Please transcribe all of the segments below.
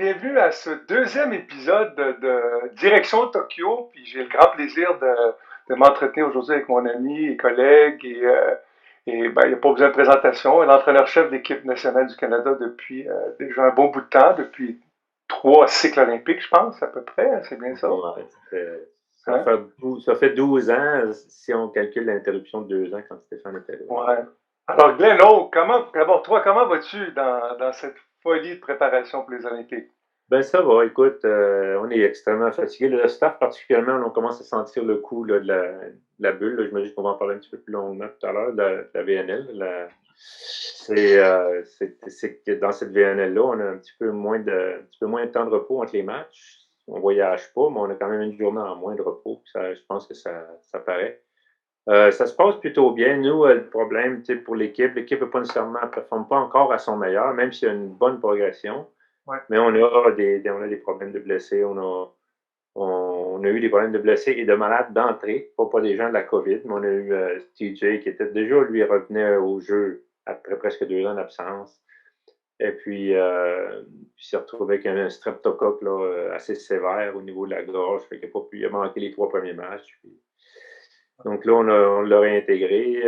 bienvenue à ce deuxième épisode de Direction Tokyo. Puis j'ai le grand plaisir de m'entretenir aujourd'hui avec mon ami et collègue et il n'y a pas besoin de présentation, l'entraîneur-chef d'équipe nationale du Canada depuis déjà un bon bout de temps, depuis trois cycles olympiques, je pense, à peu près. Hein, c'est bien ça? Ouais, Hein? ça fait 12 ans, si on calcule l'interruption de 2 ans quand Stéphane était là. Ouais. Alors, Glenn, d'abord, toi, comment vas-tu dans cette folie de préparation pour les Olympiques? Ben ça va, écoute, on est extrêmement fatigué. Le staff particulièrement, on commence à sentir le coup là, de la bulle. Là. J'imagine qu'on va en parler un petit peu plus longuement tout à l'heure, de la VNL. C'est que dans cette VNL-là, on a un petit peu moins de temps de repos entre les matchs. On voyage pas, mais on a quand même une journée en moins de repos. Ça, je pense que ça paraît. Ça se passe plutôt bien. Nous, le problème pour l'équipe ne performe pas encore à son meilleur, même s'il y a une bonne progression. Ouais. Mais on a des problèmes de blessés. On a eu des problèmes de blessés et de malades d'entrée, pas des gens de la COVID, mais on a eu TJ qui était déjà, lui, revenait au jeu après presque 2 ans d'absence. Et puis, il s'est retrouvé avec un streptocoque là, assez sévère au niveau de la gorge. Fait qu'il il a manqué les 3 premiers matchs. Donc là, on l'a réintégré.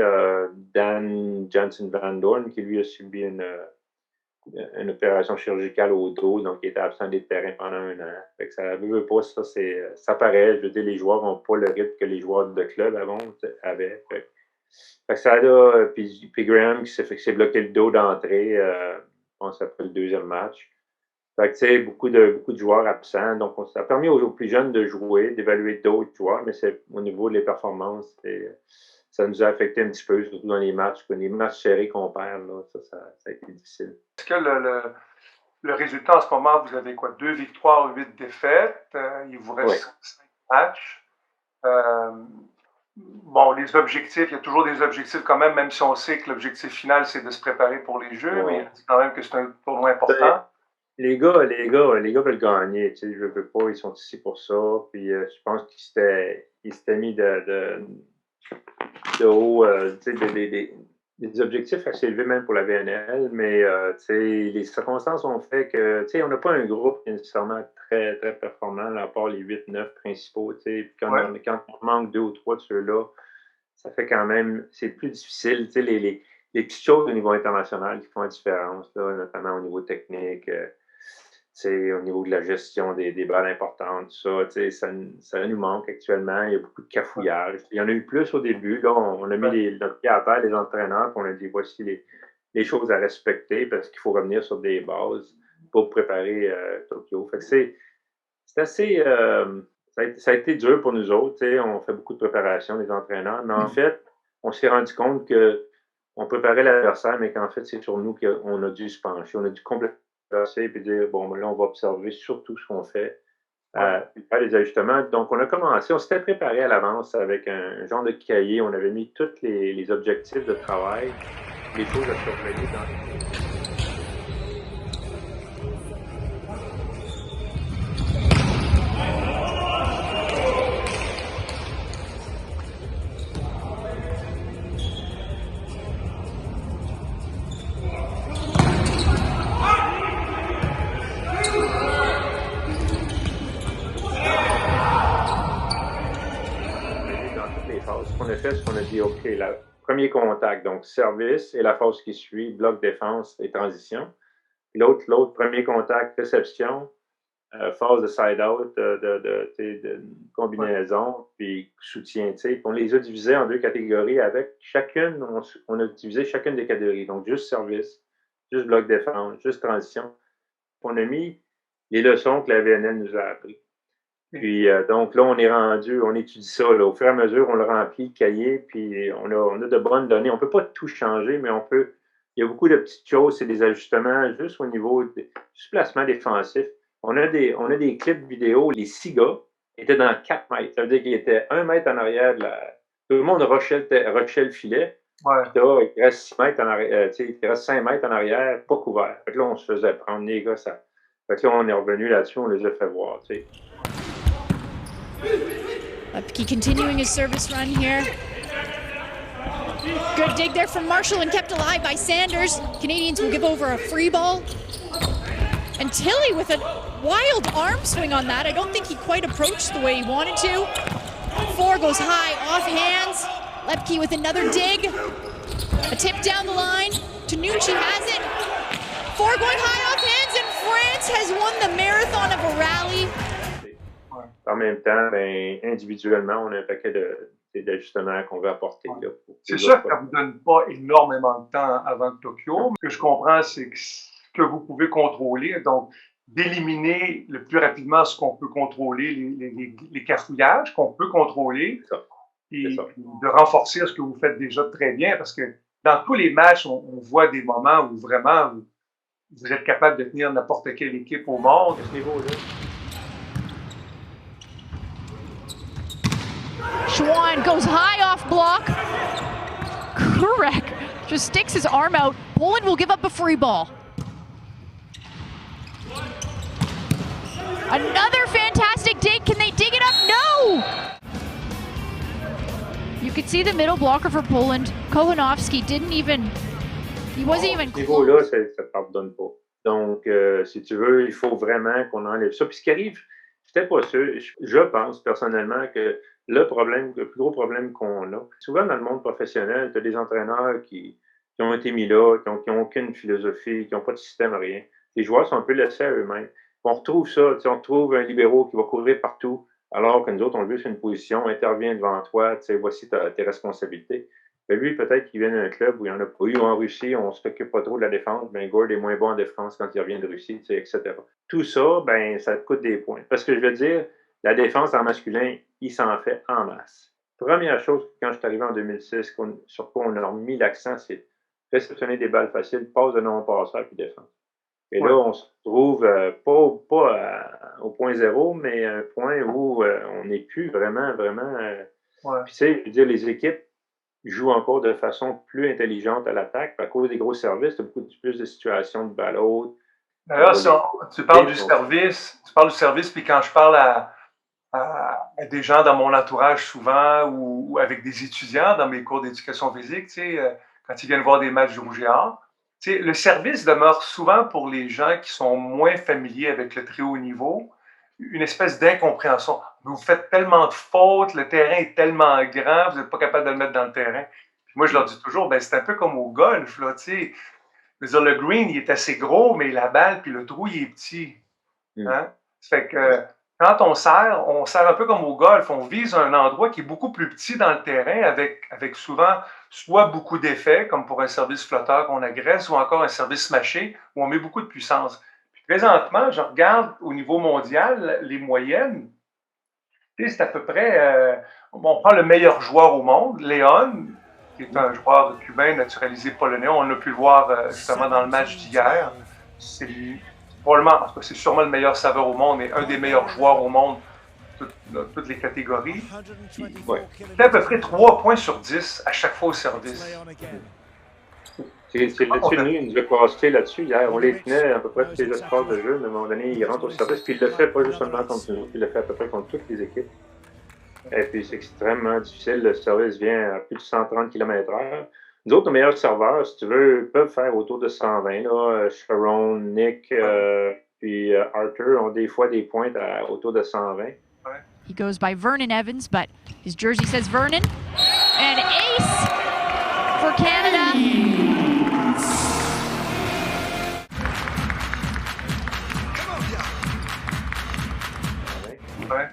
Dan Jansen Van Dorn, qui lui a subi une opération chirurgicale au dos, donc il était absent des terrains pendant 1 an. Fait que ça veut pas, ça paraît. Je veux dire, les joueurs n'ont pas le rythme que les joueurs de club avaient. Fait que ça a, puis Graham qui s'est bloqué le dos d'entrée, je pense après le deuxième match. Fait que, tu sais, beaucoup de joueurs absents. Donc, ça a permis aux plus jeunes de jouer, d'évaluer d'autres joueurs, mais c'est au niveau des performances, ça nous a affecté un petit peu, surtout dans les matchs. Les matchs serrés qu'on perd, là, ça a été difficile. Est-ce que le résultat en ce moment, vous avez quoi? 2 victoires, 8 défaites. Il vous reste 5 matchs. Bon, les objectifs, il y a toujours des objectifs quand même si on sait que l'objectif final, c'est de se préparer pour les Jeux, mais il dit quand même que c'est un tournoi important. Les gars veulent gagner, tu sais, je veux pas, ils sont ici pour ça. Puis je pense qu'ils s'étaient mis de haut, tu sais, des objectifs assez élevés même pour la VNL, mais tu sais, les circonstances ont fait que, tu sais, on n'a pas un groupe nécessairement très, très performant, là, à part les 8-9 principaux, tu sais, quand on manque 2 ou 3 de ceux-là, ça fait quand même, c'est plus difficile, tu sais, les petites choses au niveau international qui font la différence, là, notamment au niveau technique, au niveau de la gestion des balles importantes, tout ça, ça nous manque actuellement. Il y a beaucoup de cafouillage. Il y en a eu plus au début. Là, on a mis notre pied à terre, les entraîneurs, puis on a dit voici les choses à respecter parce qu'il faut revenir sur des bases pour préparer Tokyo. Fait que c'est assez. Ça a été dur pour nous autres. On fait beaucoup de préparation, les entraîneurs, mais en fait, on s'est rendu compte qu'on préparait l'adversaire, mais qu'en fait, c'est sur nous qu'on a dû se pencher. On a dû complètement et puis dire, bon, là, on va observer surtout ce qu'on fait, puis faire les ajustements. Donc, on a commencé, on s'était préparé à l'avance avec un genre de cahier. On avait mis tous les objectifs de travail, les choses à surveiller dans les... Ce qu'on a dit, OK, premier contact, donc service et la phase qui suit, bloc défense et transition. L'autre, premier contact, réception, phase de side-out, de combinaison, puis soutien. On les a divisés en 2 catégories avec chacune, on a divisé chacune des catégories. Donc, juste service, juste bloc défense, juste transition. On a mis les leçons que la VNL nous a apprises. Puis, donc là, on étudie ça. Là. Au fur et à mesure, on le remplit, le cahier, puis on a de bonnes données. On ne peut pas tout changer, mais il y a beaucoup de petites choses, c'est des ajustements juste au niveau du placement défensif. On a des clips vidéo. Les 6 gars étaient dans 4 mètres. Ça veut dire qu'ils étaient 1 mètre en arrière de la... Tout le monde rushait le filet. Ouais. Puis là, il reste 6 mètres en arrière, il reste 5 mètres en arrière, pas couvert. Fait que là, on se faisait prendre, les gars, ça. Fait que là, on est revenu là-dessus, on les a fait voir, tu sais. Lepke continuing his service run here. Good dig there from Marshall and kept alive by Sanders. Canadians will give over a free ball. And Tilly with a wild arm swing on that. I don't think he quite approached the way he wanted to. Four goes high, off hands. Lepke with another dig. A tip down the line. Tanucci has it. Four going high off hands, and France has won the marathon of a rally. En même temps, ben, individuellement, on a un paquet d'ajustements qu'on veut apporter. Là, c'est sûr que ça ne vous donne pas énormément de temps avant Tokyo. Ce que je comprends, c'est que ce que vous pouvez contrôler, donc d'éliminer le plus rapidement ce qu'on peut contrôler, les cafouillages qu'on peut contrôler, et de renforcer ce que vous faites déjà très bien, parce que dans tous les matchs, on voit des moments où vraiment vous êtes capable de tenir n'importe quelle équipe au monde. À ce niveau-là. Schwan goes high off block. Kurek just sticks his arm out. Poland will give up a free ball. Another fantastic dig. Can they dig it up? No! You could see the middle blocker for Poland. Kohanowski he wasn't even close. À ce niveau-là, ça ne pardonne pas. Donc, si tu veux, il faut vraiment qu'on enlève ça. Puis ce qui arrive, je n'étais pas sûr, je pense personnellement que le plus gros problème qu'on a, souvent dans le monde professionnel, tu as des entraîneurs qui ont été mis là, qui n'ont aucune philosophie, qui n'ont pas de système, rien. Les joueurs sont un peu laissés à eux-mêmes. On retrouve ça, on retrouve un libéraux qui va courir partout, alors que nous autres, on le veut sur une position, intervient devant toi, voici tes responsabilités. Mais lui, peut-être qu'il vient d'un club où il n'y en a pas eu, ou en Russie, on ne s'occupe pas trop de la défense, mais Gord est moins bon en défense quand il revient de Russie, etc. Tout ça, ben, ça te coûte des points. Parce que je veux dire, la défense en masculin, il s'en fait en masse. Première chose, quand je suis arrivé en 2006, sur quoi on a mis l'accent, c'est réceptionner des balles faciles, passe de non-passeur puis défense. Et là, on se trouve pas au point zéro, mais un point où on n'est plus vraiment. Puis tu sais, je veux dire, les équipes jouent encore de façon plus intelligente à l'attaque. À cause des gros services, tu as beaucoup plus de situations de balles hautes. D'ailleurs, tu parles du service, puis quand je parle à des gens dans mon entourage souvent ou avec des étudiants dans mes cours d'éducation physique, tu sais, quand ils viennent voir des matchs du Rouge et Or, tu sais, le service demeure souvent pour les gens qui sont moins familiers avec le très haut niveau une espèce d'incompréhension. Vous faites tellement de fautes, le terrain est tellement grand, vous n'êtes pas capable de le mettre dans le terrain. Puis moi, je leur dis toujours, ben, c'est un peu comme au golf, là, tu sais. Je veux dire, le green, il est assez gros, mais la balle puis le trou, il est petit. Hein? Ça fait que quand on sert un peu comme au golf, on vise un endroit qui est beaucoup plus petit dans le terrain avec souvent soit beaucoup d'effets, comme pour un service flotteur qu'on agresse, ou encore un service smashé où on met beaucoup de puissance. Puis présentement, je regarde au niveau mondial les moyennes. C'est à peu près, on prend le meilleur joueur au monde, Léon, qui est un joueur cubain naturalisé polonais. On l'a pu le voir justement dans le match d'hier. C'est probablement, c'est sûrement le meilleur serveur au monde et un des meilleurs joueurs au monde, toutes les catégories. C'est à peu près 3 points sur 10 à chaque fois au service. C'est là-dessus, nous, il nous a crossé là-dessus hier. On les tenait à peu près tous les espaces de jeu, mais à un moment donné, il rentre au service, puis il le fait pas juste seulement contre nous, il le fait à peu près contre toutes les équipes. Et puis c'est extrêmement difficile, le service vient à plus de 130 km/h. Nous autres, nos meilleurs serveurs, si tu veux, peuvent faire autour de 120. Là. Sharon, Nick, puis Arthur ont des fois des pointes autour de 120. He goes by Vernon Evans, but his jersey says Vernon. And ace for Canada.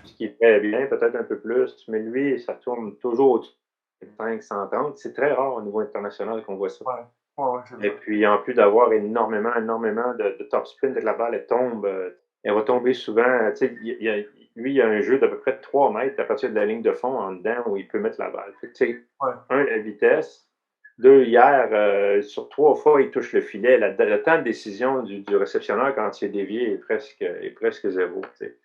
Ce qui est très bien, peut-être un peu plus, mais lui, ça tourne toujours au-dessus de 530. C'est très rare au niveau international qu'on voit ça. Et puis, en plus d'avoir énormément de top spin, dès que la balle elle va tomber souvent. Tu sais, lui, il a un jeu d'à peu près de 3 mètres à partir de la ligne de fond en dedans où il peut mettre la balle. Fait que, tu sais, la vitesse. 2, hier, sur 3 fois, il touche le filet. Le temps de décision du réceptionneur quand il est dévié est presque zéro. Tu sais.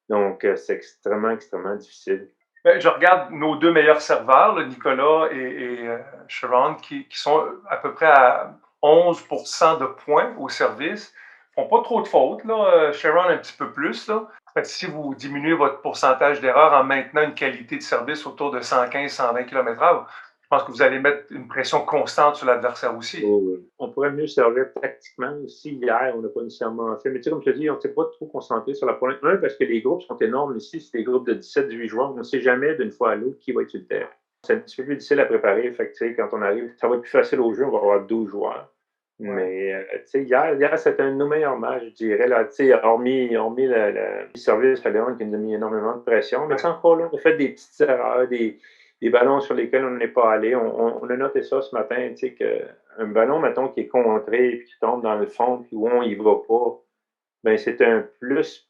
Donc, c'est extrêmement difficile. Je regarde nos 2 meilleurs serveurs, là, Nicolas et Sharon, qui sont à peu près à 11% de points au service. Ils ne font pas trop de fautes. Là. Sharon, un petit peu plus. Là. Si vous diminuez votre pourcentage d'erreur en maintenant une qualité de service autour de 115-120 km/h, pense que vous allez mettre une pression constante sur l'adversaire aussi. On pourrait mieux servir tactiquement aussi. Hier, on n'a pas nécessairement fait. Mais tu sais, comme je te dis, on ne s'est pas trop concentré sur la pointe. Un, parce que les groupes sont énormes ici. C'est des groupes de 17-18 joueurs. On ne sait jamais d'une fois à l'autre qui va être sur le terrain. C'est un petit peu plus difficile à préparer. Fait que, tu sais, quand on arrive, ça va être plus facile au jeu. On va avoir 12 joueurs. Mais, tu sais, hier c'était un de nos meilleurs matchs, je dirais. Là, tu sais, hormis le service à Léon qui nous a mis énormément de pression. Mais encore là, on a fait des petites erreurs, des ballons sur lesquels on n'est pas allé. On a noté ça ce matin, tu sais, qu'un ballon, mettons, qui est contré et qui tombe dans le fond, puis où on y va pas, ben c'est un plus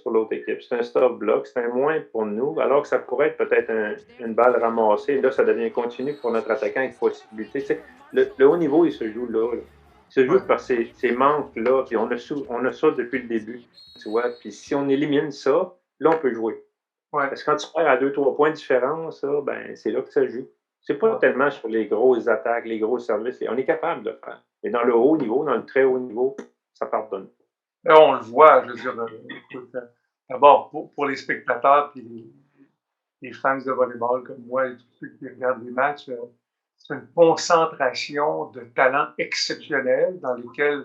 pour l'autre équipe. C'est un stop block, c'est un moins pour nous, alors que ça pourrait être peut-être une balle ramassée. Là, ça devient continu pour notre attaquant avec possibilité. Tu sais, le haut niveau, il se joue là. Il se joue par ces manques-là, puis on a ça depuis le début, tu vois. Puis si on élimine ça, là, on peut jouer. Parce que quand tu perds à 2-3 points de différence, là, ben, c'est là que ça joue. C'est pas tellement sur les grosses attaques, les gros services. On est capable de le faire. Mais dans le haut niveau, dans le très haut niveau, ça pardonne. Là, on le voit, je veux dire, écoute, d'abord, pour les spectateurs et les fans de volleyball comme moi et tous ceux qui regardent les matchs, c'est une concentration de talents exceptionnels dans lesquels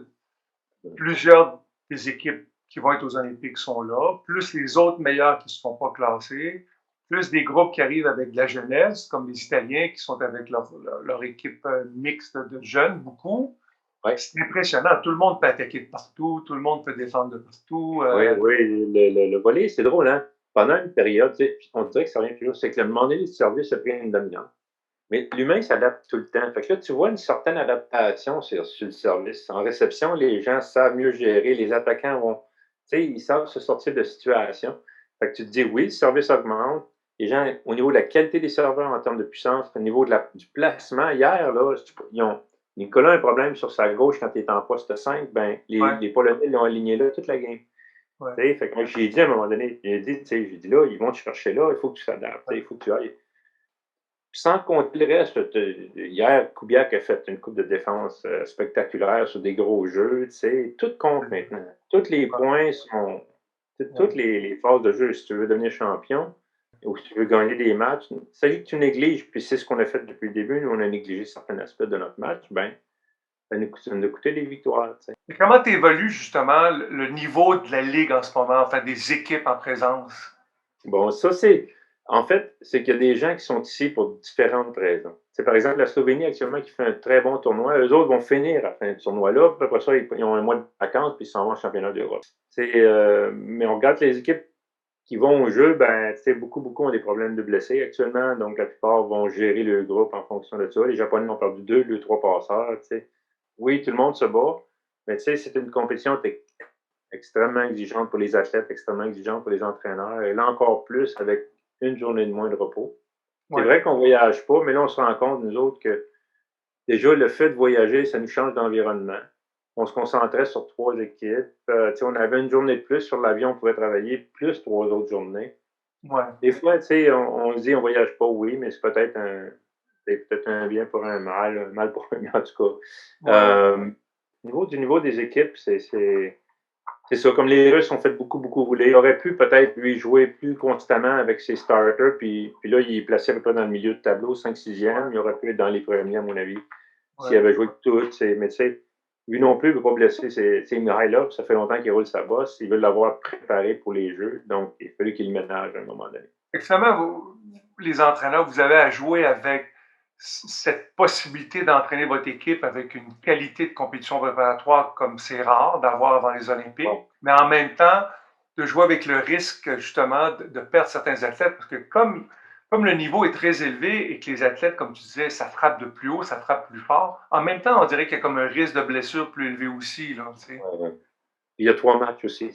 plusieurs des équipes qui vont être aux Olympiques sont là, plus les autres meilleurs qui ne se font pas classer, plus des groupes qui arrivent avec de la jeunesse, comme les Italiens qui sont avec leur équipe mixte de jeunes, beaucoup. Ouais. C'est impressionnant. Tout le monde peut attaquer de partout, tout le monde peut défendre de partout. Oui, le volley, c'est drôle, hein? Pendant une période, on dirait que ça revient toujours, c'est que le moment donné, le service a pris une dominante. Mais l'humain s'adapte tout le temps. Fait que là, tu vois une certaine adaptation sur le service. En réception, les gens savent mieux gérer, les attaquants vont, tu sais, ils savent se sortir de situation. Fait que tu te dis, oui, le service augmente. Les gens, au niveau de la qualité des serveurs en termes de puissance, au niveau du placement, hier, là, Nicolas a un problème sur sa gauche quand il est en poste 5, ben, les Polonais l'ont aligné là toute la game. Fait que moi, j'ai dit à un moment donné, j'ai dit là, ils vont te chercher là, il faut que tu t'adaptes, il faut que tu ailles. Sans compter le reste, hier, Kubiak a fait une coupe de défense spectaculaire sur des gros jeux, tout compte maintenant. Tous les points sont, toutes les phases de jeu, si tu veux devenir champion, ou si tu veux gagner des matchs, il s'agit que tu négliges, puis c'est ce qu'on a fait depuis le début, nous on a négligé certains aspects de notre match, ben, ça nous a coûté des victoires. T'sais. Et comment tu évalues justement le niveau de la Ligue en ce moment, enfin des équipes en présence? Bon, ça c'est, en fait, c'est qu'il y a des gens qui sont ici pour différentes raisons. C'est par exemple la Slovénie actuellement qui fait un très bon tournoi, eux autres vont finir à la fin du tournoi-là, puis après ça, ils ont un mois de vacances, puis ils s'en vont au championnat d'Europe. Mais on regarde les équipes qui vont au jeu, ben, beaucoup ont des problèmes de blessés actuellement, donc la plupart vont gérer le groupe en fonction de ça. Les Japonais ont perdu 2-3 passeurs, t'sais. Oui, tout le monde se bat, mais c'est une compétition extrêmement exigeante pour les athlètes, extrêmement exigeante pour les entraîneurs, et là encore plus avec une journée de moins de repos. C'est vrai qu'on ne voyage pas, mais là, on se rend compte, nous autres, que déjà, le fait de voyager, ça nous change d'environnement. On se concentrait sur 3 équipes. On avait une journée de plus sur l'avion, on pouvait travailler plus 3 autres journées. Des fois, on se dit on ne voyage pas, oui, mais c'est peut-être un bien pour un mal, un mal pour un bien, en tout cas. Au niveau des équipes, c'est ça. Comme les Russes ont fait beaucoup rouler, il aurait pu peut-être lui jouer plus constamment avec ses starters, puis là, il est placé à peu près dans le milieu de tableau, 5-6e. Il aurait pu être dans les premiers, à mon avis, s'il avait joué toutes. Mais tu sais, lui non plus, il ne veut pas blesser. C'est Mikhailov, ça fait longtemps qu'il roule sa bosse. Il veut l'avoir préparé pour les jeux, donc il a fallu qu'il le ménage à un moment donné. Extrêmement, les entraîneurs, vous avez à jouer avec cette possibilité d'entraîner votre équipe avec une qualité de compétition préparatoire comme c'est rare d'avoir avant les Olympiques, mais en même temps, de jouer avec le risque justement de perdre certains athlètes, parce que comme le niveau est très élevé et que les athlètes, comme tu disais, ça frappe de plus haut, ça frappe plus fort, en même temps, on dirait qu'il y a comme un risque de blessure plus élevé aussi. Là, Il y a 3 matchs aussi.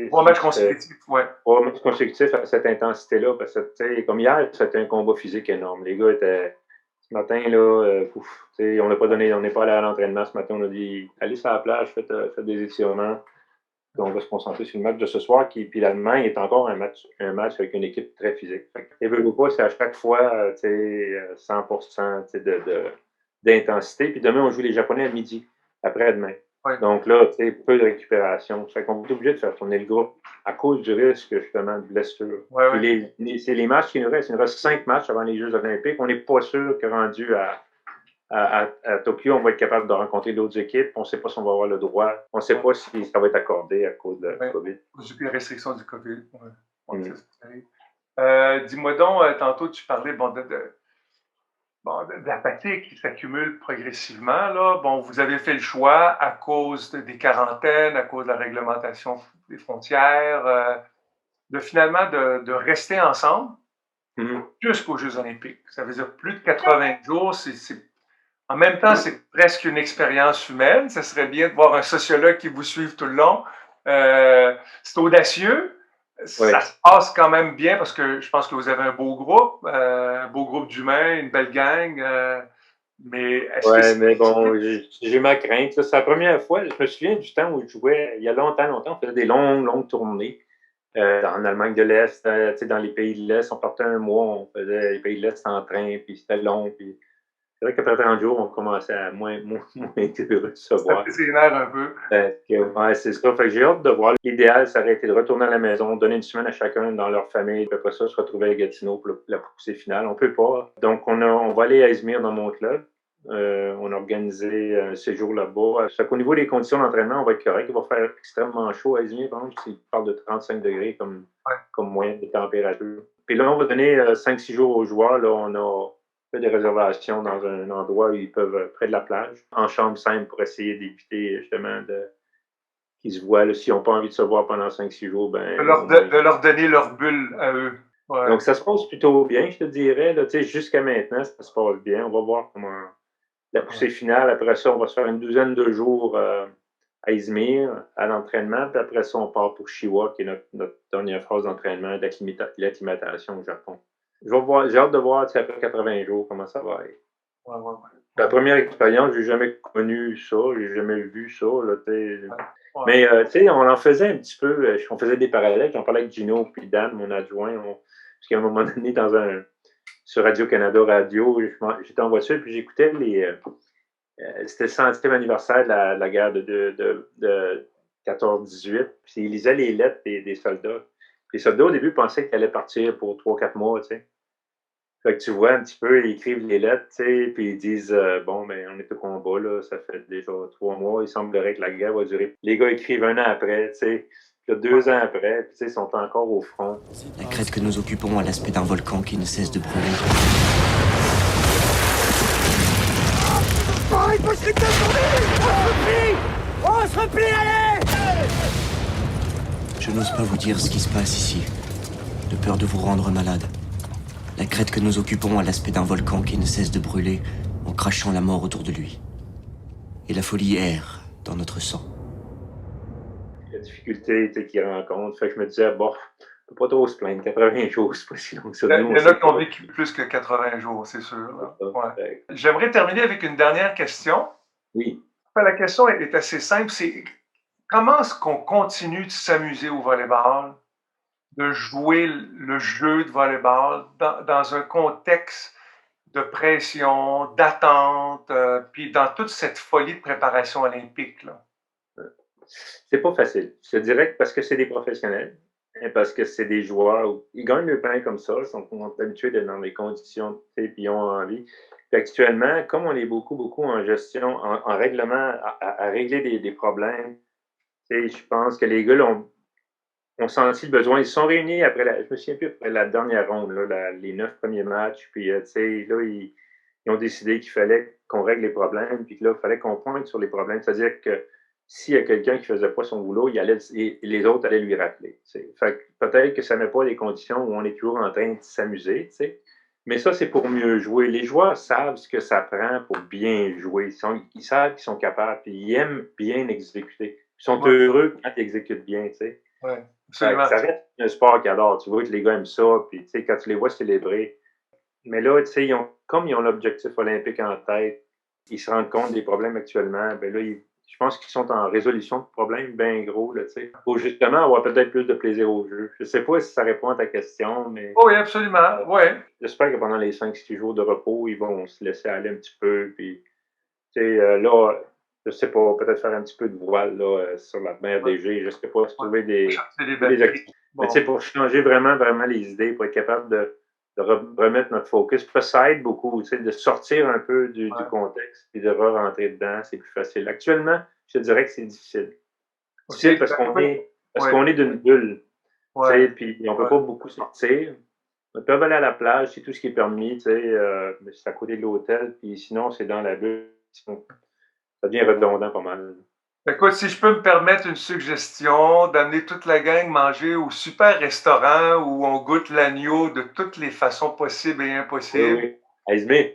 3 matchs consécutifs, 3 matchs consécutifs à cette intensité-là, parce que comme hier, c'était un combat physique énorme. Les gars étaient... Ce matin, là, on n'est pas allé à l'entraînement ce matin. On a dit, allez sur la plage, faites des étirements. Puis on va se concentrer sur le match de ce soir. Puis l'Allemagne est encore un match avec une équipe très physique. Et veut pas, c'est à chaque fois 100% d'intensité. Puis demain, on joue les Japonais à midi, après-demain. Ouais. Donc là, tu sais, peu de récupération. Fait qu'on est obligé de faire tourner le groupe à cause du risque, justement, de blessure. Ouais, Puis c'est les matchs qui nous restent. Il nous reste 5 matchs avant les Jeux olympiques. On n'est pas sûr que rendu à Tokyo, on va être capable de rencontrer d'autres équipes. On ne sait pas si on va avoir le droit. On ne sait pas si ça va être accordé à cause de la COVID. Les restrictions du COVID. Ouais. Mm. Dis-moi donc, tantôt, tu parlais de la fatigue qui s'accumule progressivement. Là. Bon, vous avez fait le choix à cause des quarantaines, à cause de la réglementation des frontières, finalement de rester ensemble jusqu'aux Jeux olympiques. Ça veut dire plus de 80 jours. En même temps, c'est presque une expérience humaine. Ça serait bien de voir un sociologue qui vous suive tout le long. C'est audacieux. Ça se passe quand même bien parce que je pense que vous avez un beau groupe d'humains, une belle gang. Mais est-ce que mais bon, j'ai ma crainte. C'est la première fois, je me souviens du temps où je jouais, il y a longtemps, on faisait des longues tournées. En Allemagne de l'Est, dans les pays de l'Est, on partait un mois, on faisait les pays de l'Est en train, puis c'était long. Puis c'est vrai qu'après 30 jours, on commençait à moins être heureux de se voir. Ça s'énerve un peu. Ouais, c'est ça. Fait que j'ai hâte de voir. L'idéal, ça aurait été de retourner à la maison, donner une semaine à chacun dans leur famille, puis après ça, se retrouver à Gatineau pour la poussée finale. On peut pas. Donc, on va aller à Izmir dans mon club. On a organisé un séjour là-bas. Au niveau des conditions d'entraînement, on va être correct. Il va faire extrêmement chaud à Izmir, par exemple. Il parle de 35 degrés comme moyenne de température. Puis là, on va donner 5-6 jours aux joueurs. Là, on a fait des réservations dans un endroit où ils peuvent, près de la plage, en chambre simple pour essayer d'éviter justement qu'ils se voient. S'ils n'ont pas envie de se voir pendant 5-6 jours, ben, de leur donner leur bulle à eux. Ouais. Donc, ça se passe plutôt bien, je te dirais. Là, jusqu'à maintenant, ça se passe bien. On va voir comment la poussée finale. Après ça, on va se faire une douzaine de jours à Izmir, à l'entraînement. Puis après ça, on part pour Chiwa, qui est notre dernière phase d'entraînement, d'acclimatation au Japon. J'ai hâte de voir après 80 jours comment ça va être. Ouais. La première expérience, j'ai jamais connu ça, j'ai jamais vu ça. Là, mais on en faisait un petit peu, on faisait des parallèles. J'en parlais avec Gino puis Dan, mon adjoint. Parce qu'à un moment donné, sur Radio-Canada Radio, j'étais en voiture puis j'écoutais c'était le 100e anniversaire de la guerre de 14-18. Puis ils lisaient les lettres des soldats. Les soldats, au début, pensaient qu'ils allaient partir pour 3-4 mois, tu sais. Fait que tu vois un petit peu, ils écrivent les lettres, tu sais, puis ils disent bon, ben, on est au combat, là, ça fait déjà 3 mois, il semblerait que la guerre va durer. Les gars écrivent 1 an après, tu sais, puis 2 ans après, puis tu sais, ils sont encore au front. La crête que nous occupons a l'aspect d'un volcan qui ne cesse de brûler. On se replie, allez! Je n'ose pas vous dire ce qui se passe ici, de peur de vous rendre malade. La crête que nous occupons a l'aspect d'un volcan qui ne cesse de brûler en crachant la mort autour de lui. Et la folie erre dans notre sang. La difficulté qu'ils rencontrent, fait que je me disais, bon, on peut pas trop se plaindre, 80 jours, c'est pas si long que ça. Il y en a qui ont vécu plus que 80 jours, c'est sûr. Là. Ouais. J'aimerais terminer avec une dernière question. Oui. La question est assez simple, c'est comment est-ce qu'on continue de s'amuser au volleyball, de jouer le jeu de volleyball dans un contexte de pression, d'attente, puis dans toute cette folie de préparation olympique, là? C'est pas facile. Je te dirais que parce que c'est des professionnels, et parce que c'est des joueurs, ils gagnent le pain comme ça, ils sont habitués d'être dans des conditions, puis ils ont envie. Puis actuellement, comme on est beaucoup en gestion, en règlement, à régler des problèmes, je pense que les gars ont senti le besoin. Ils se sont réunis je me souviens plus, après la dernière ronde, là, les 9 premiers matchs, puis là, ils ont décidé qu'il fallait qu'on règle les problèmes, puis que là, il fallait qu'on pointe sur les problèmes. C'est-à-dire que s'il y a quelqu'un qui faisait pas son boulot, les autres allaient lui rappeler. T'sais. Fait que peut-être que ça ne met pas des conditions où on est toujours en train de s'amuser, mais ça, c'est pour mieux jouer. Les joueurs savent ce que ça prend pour bien jouer. Ils savent qu'ils sont capables, puis ils aiment bien exécuter. Ils sont heureux quand ils exécutent bien, tu sais. Ouais, ça reste un sport qu'ils adorent. Tu vois que les gars aiment ça, puis quand tu les vois célébrer. Mais là, comme ils ont l'objectif olympique en tête, ils se rendent compte des problèmes actuellement, ben là, je pense qu'ils sont en résolution de problèmes bien gros, là, tu sais. Pour justement avoir peut-être plus de plaisir au jeu. Je sais pas si ça répond à ta question, mais... Oui, absolument, oui. J'espère que pendant les 5-6 jours de repos, ils vont se laisser aller un petit peu, puis, tu sais, là, je sais pas, peut-être faire un petit peu de voile là, sur la mer d'Égée, je sais pas, trouver des activités. Mais tu sais, pour changer vraiment, vraiment les idées, pour être capable de remettre notre focus. Ça aide beaucoup, tu sais, de sortir un peu du contexte et de rentrer dedans, c'est plus facile. Actuellement, je te dirais que c'est difficile. Difficile parce qu'on est d'une bulle. Tu sais, puis on peut pas beaucoup sortir. On peut aller à la plage, c'est tout ce qui est permis, tu sais, mais c'est à côté de l'hôtel, puis sinon, c'est dans la bulle. Ça devient redondant pas mal. Écoute, si je peux me permettre une suggestion, d'amener toute la gang manger au super restaurant où on goûte l'agneau de toutes les façons possibles et impossibles. Oui. À Izmir.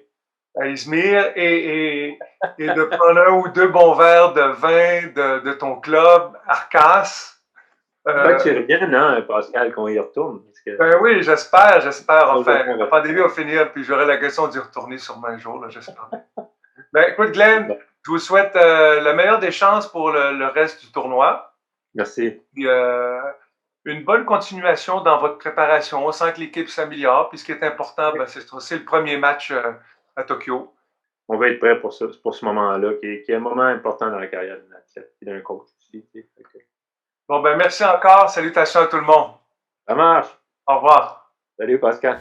À Izmir et de prendre un ou deux bons verres de vin de ton club, Arcas. Tu reviennes, hein, Pascal, qu'on y retourne. Ben oui, j'espère. Enfin, la pandémie va finir, puis j'aurai la question d'y retourner sûrement un jour, là, j'espère. Ben écoute, Glenn, je vous souhaite la meilleure des chances pour le reste du tournoi. Merci. Puis, une bonne continuation dans votre préparation. On sent que l'équipe s'améliore. Puis ce qui est important, ben, c'est le premier match à Tokyo. On va être prêt pour ce moment-là, qui est un moment important dans la carrière d'un athlète et d'un coach aussi. Bon, ben merci encore. Salutations à tout le monde. Ça marche. Au revoir. Salut, Pascal.